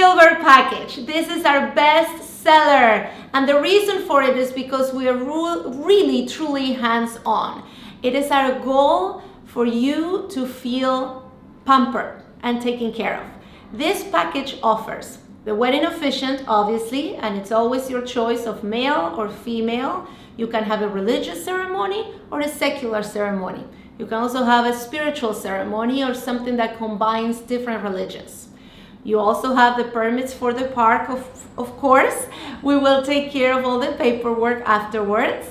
silver package. This is our best seller. And the reason for it is because we are really, truly hands-on. It is our goal for you to feel pampered and taken care of. This package offers the wedding officiant, obviously, and it's always your choice of male or female. You can have a religious ceremony or a secular ceremony. You can also have a spiritual ceremony or something that combines different religions. You also have the permits for the park, of course. We will take care of all the paperwork afterwards.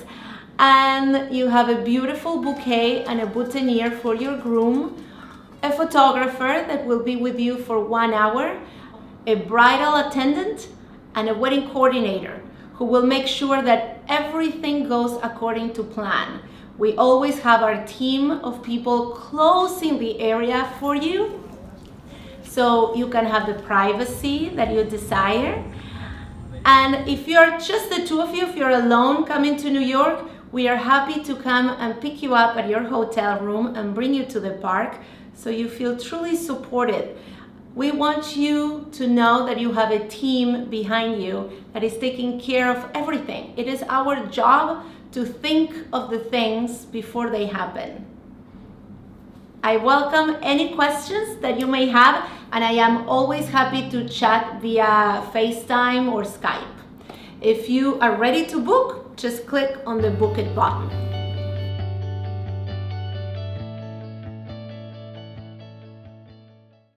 And you have a beautiful bouquet and a boutonnière for your groom, a photographer that will be with you for 1 hour, a bridal attendant, and a wedding coordinator who will make sure that everything goes according to plan. We always have our team of people closing the area for you, so you can have the privacy that you desire. And if you're just the two of you, if you're alone coming to New York, we are happy to come and pick you up at your hotel room and bring you to the park so you feel truly supported. We want you to know that you have a team behind you that is taking care of everything. It is our job to think of the things before they happen. I welcome any questions that you may have, and I am always happy to chat via FaceTime or Skype. If you are ready to book, just click on the Book It button.